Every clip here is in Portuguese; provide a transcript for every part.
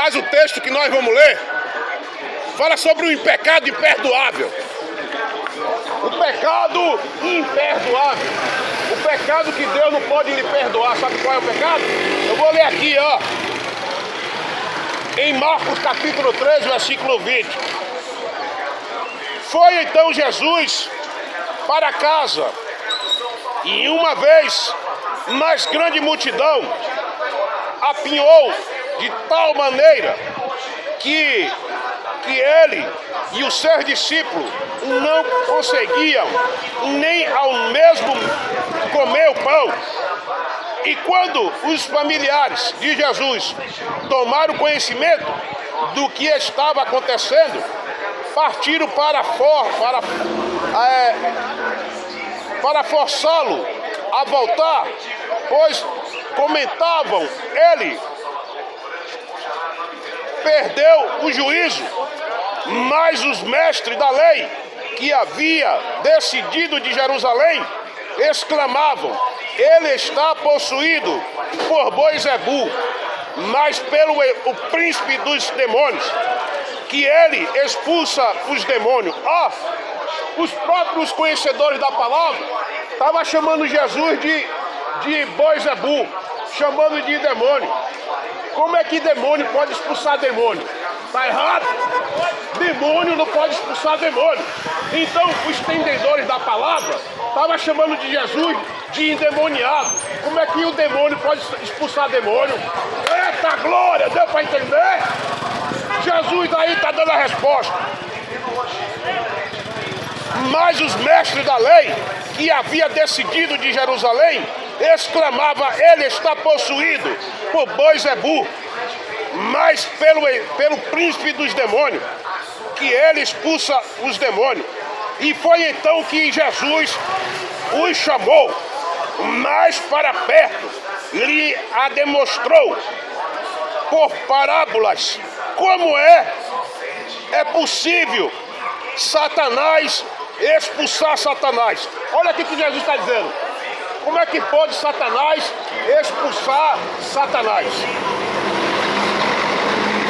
Mas o texto que nós vamos ler fala sobre um pecado imperdoável. O pecado imperdoável. O pecado que Deus não pode lhe perdoar. Sabe qual é o pecado? Eu vou ler aqui, ó. Em Marcos capítulo 13, versículo 20. Foi então Jesus para casa, e uma vez mais grande multidão apinhou de tal maneira que ele e os seus discípulos não conseguiam nem ao mesmo comer o pão. E quando os familiares de Jesus tomaram conhecimento do que estava acontecendo, partiram para forçá-lo a voltar, pois comentavam, ele perdeu o juízo. Mas os mestres da lei, que havia descendido de Jerusalém, exclamavam: ele está possuído por Beelzebul, mas pelo o príncipe dos demônios, que ele expulsa os demônios. Os próprios conhecedores da palavra estavam chamando Jesus de Beelzebul, chamando de demônio. Como é que demônio pode expulsar demônio? Está errado? Demônio não pode expulsar demônio. Então os entendedores da palavra estavam chamando de Jesus de endemoniado. Como é que o demônio pode expulsar demônio? Eita glória, deu para entender? Jesus aí está dando a resposta. Mas os mestres da lei, que havia descendido de Jerusalém, exclamavam: ele está possuído por Beelzebul, mas pelo príncipe dos demônios, que ele expulsa os demônios. E foi então que Jesus os chamou mais para perto, lhe a demonstrou por parábolas como é possível Satanás expulsar Satanás. Olha aqui que Jesus está dizendo. Como é que pode Satanás expulsar Satanás?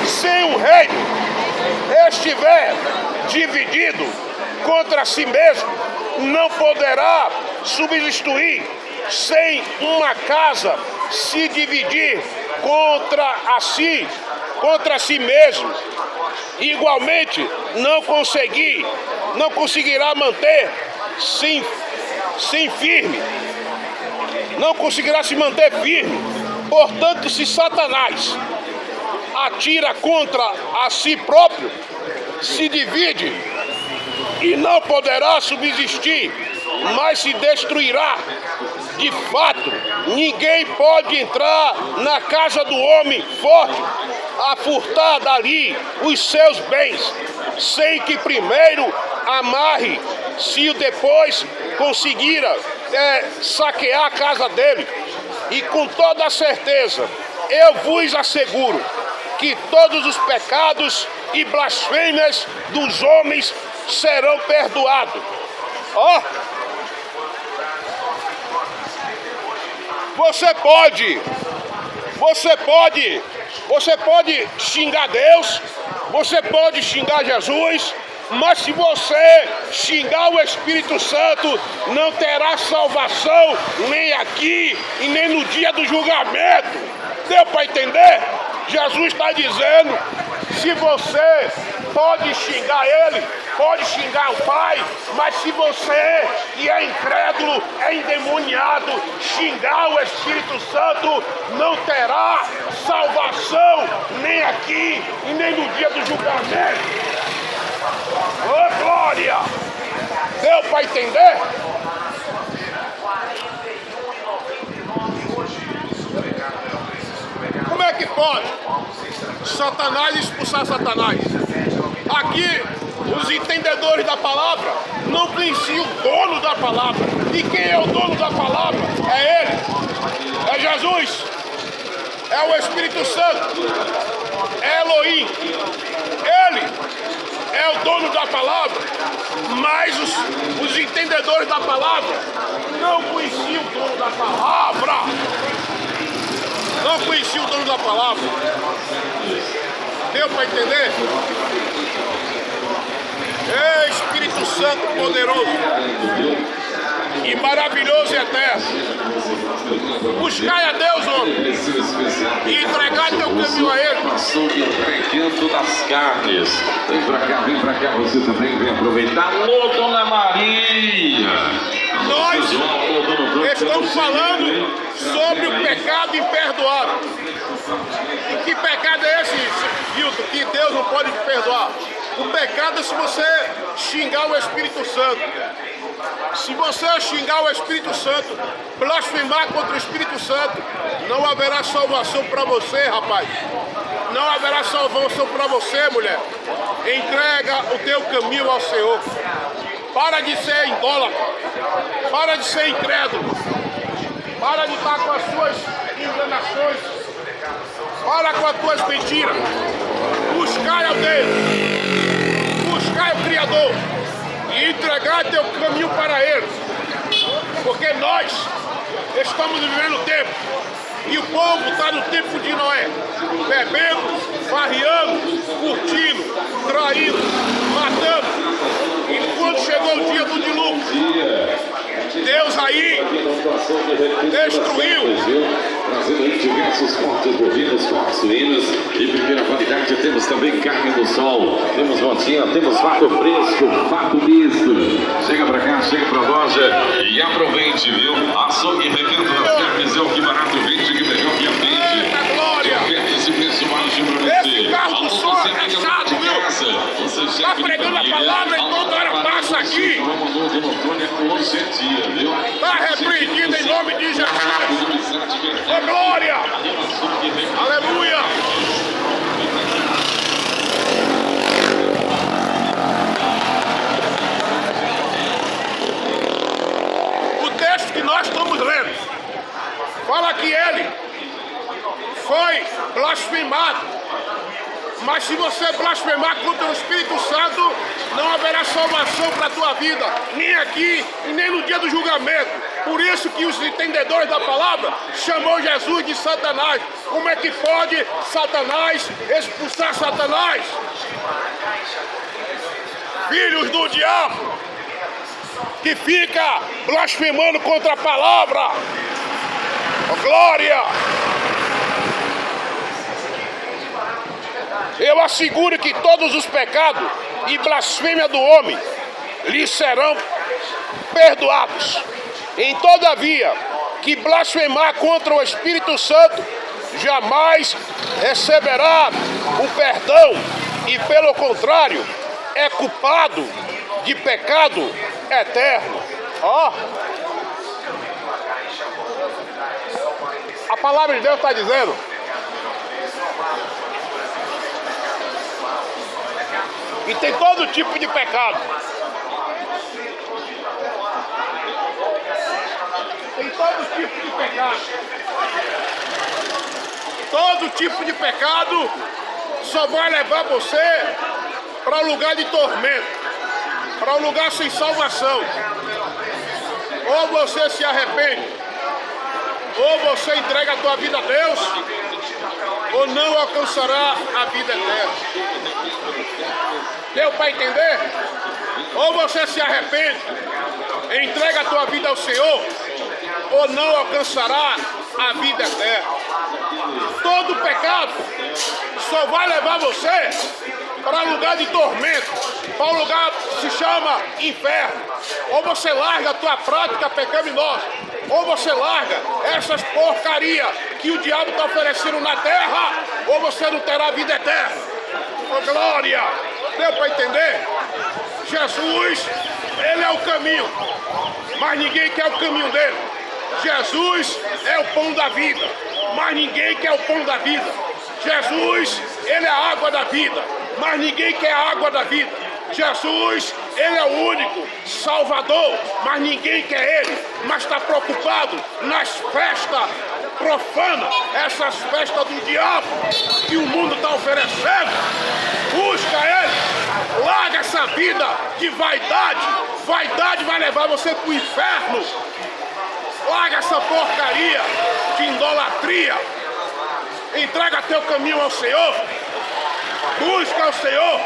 Se um reino estiver dividido contra si mesmo, não poderá subsistir. Sem uma casa se dividir contra si mesmo, igualmente não conseguirá manter firme. Não conseguirá se manter firme. Portanto, se Satanás atira contra a si próprio, se divide e não poderá subsistir, mas se destruirá. De fato, ninguém pode entrar na casa do homem forte a furtar dali os seus bens, sem que primeiro amarre, se depois conseguir saquear a casa dele. E com toda certeza, eu vos asseguro que todos os pecados e blasfêmias dos homens serão perdoados. Você pode xingar Deus, você pode xingar Jesus, mas se você xingar o Espírito Santo, não terá salvação nem aqui e nem no dia do julgamento. Deu para entender? Jesus está dizendo, se você pode xingar ele, pode xingar o Pai, mas se você, que é incrédulo, é endemoniado, xingar o Espírito Santo, não terá salvação nem aqui e nem no dia do julgamento. Ô glória! Deu para entender? Como é que pode Satanás expulsar Satanás? Aqui, os entendedores da palavra não conheciam o dono da palavra. E quem é o dono da palavra? É ele, é Jesus, é o Espírito Santo, é Elohim. Ele é o dono da palavra, mas os entendedores da palavra não conheciam o dono da palavra. Não conheciam o dono da palavra. Deu para entender? Ei, Espírito Santo poderoso e maravilhoso e eterno. Buscai a Deus, homem, e entregai teu caminho a Ele. Passou o requento das carnes. Vem pra cá, você também vem aproveitar. Alô, Dona Maria! Nós estamos falando sobre o pecado imperdoável. E que pecado é esse, Hilton, que Deus não pode te perdoar? O pecado é se você xingar o Espírito Santo. Se você xingar o Espírito Santo, blasfemar contra o Espírito Santo, não haverá salvação para você, rapaz. Não haverá salvação para você, mulher. Entrega o teu caminho ao Senhor. Para de ser idólatra. Para de ser incrédulo. Para de estar com as suas enganações. Para com as tuas mentiras. Buscai a Deus. Buscai o Criador. E entregar teu caminho para Ele. Porque nós estamos vivendo o tempo. E o povo está no tempo de Noé. Bebendo, farreando, curtindo, traindo, matando. E quando chegou o dia do dilúvio, Deus aí destruiu. Trazendo aí diversos cortes bovinos, cortes suínos de primeira qualidade. Temos também carne do sol, temos rotinha, temos fato fresco, fato misto. Chega pra cá, chega pra loja e aproveite, viu? Açougue requento das carnes é o que barato vende, que melhor que atende. Eita glória! Esse preço baixo pra você. Esse carro do som é chato, viu? Está pregando a palavra e toda hora passa aqui. Está repreendido em nome de Jesus. Ô glória! Aleluia! O texto que nós estamos lendo fala que ele foi blasfemado. Mas se você blasfemar contra o Espírito Santo, não haverá salvação para a tua vida, nem aqui e nem no dia do julgamento. Por isso que os entendedores da palavra chamou Jesus de Satanás. Como é que pode Satanás expulsar Satanás? Filhos do diabo, que fica blasfemando contra a palavra. Oh, glória! Eu asseguro que todos os pecados e blasfêmia do homem lhe serão perdoados. Em todavia, que blasfemar contra o Espírito Santo jamais receberá o perdão e, pelo contrário, é culpado de pecado eterno. Ó, a palavra de Deus está dizendo: e tem todo tipo de pecado. Tem todo tipo de pecado. Todo tipo de pecado só vai levar você para um lugar de tormento, para um lugar sem salvação. Ou você se arrepende, ou você entrega a tua vida a Deus, ou não alcançará a vida eterna. Deu para entender? Ou você se arrepende, entrega a tua vida ao Senhor, ou não alcançará a vida eterna. Todo pecado só vai levar você para um lugar de tormento, para um lugar que se chama inferno. Ou você larga a tua prática pecaminosa, ou você larga essas porcarias que o diabo está oferecendo na terra, ou você não terá vida eterna. Oh, glória! Deu para entender? Jesus, Ele é o caminho, mas ninguém quer o caminho dele. Jesus é o pão da vida, mas ninguém quer o pão da vida. Jesus, Ele é a água da vida, mas ninguém quer a água da vida. Jesus, Ele é o único Salvador, mas ninguém quer Ele, mas está preocupado nas festas profanas, essas festas do diabo que o mundo está oferecendo. Busca Ele, larga essa vida de vaidade. Vaidade vai levar você para o inferno. Larga essa porcaria de idolatria. Entrega teu caminho ao Senhor. Busca o Senhor.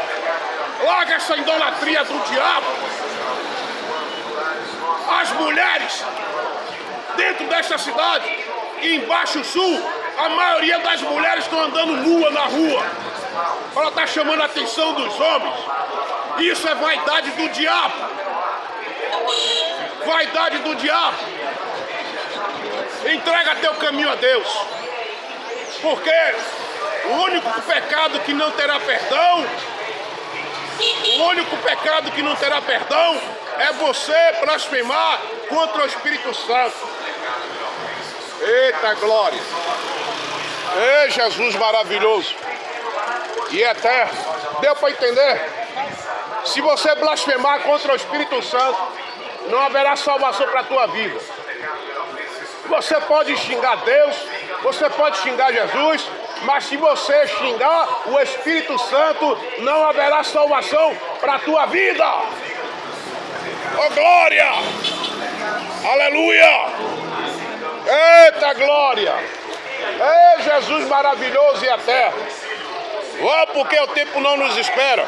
Larga essa idolatria do diabo. As mulheres dentro desta cidade e embaixo sul, a maioria das mulheres estão andando nua na rua. Ela está chamando a atenção dos homens. Isso é vaidade do diabo. Vaidade do diabo. Entrega teu caminho a Deus. Porque o único pecado que não terá perdão, é você blasfemar contra o Espírito Santo. Eita glória! Ei, Jesus maravilhoso e eterno. Deu para entender? Se você blasfemar contra o Espírito Santo, não haverá salvação para a tua vida. Você pode xingar Deus, você pode xingar Jesus, mas se você xingar o Espírito Santo, não haverá salvação para a tua vida. Oh glória! Aleluia! Eita glória! Ei, Jesus maravilhoso e eterno! Oh, porque o tempo não nos espera.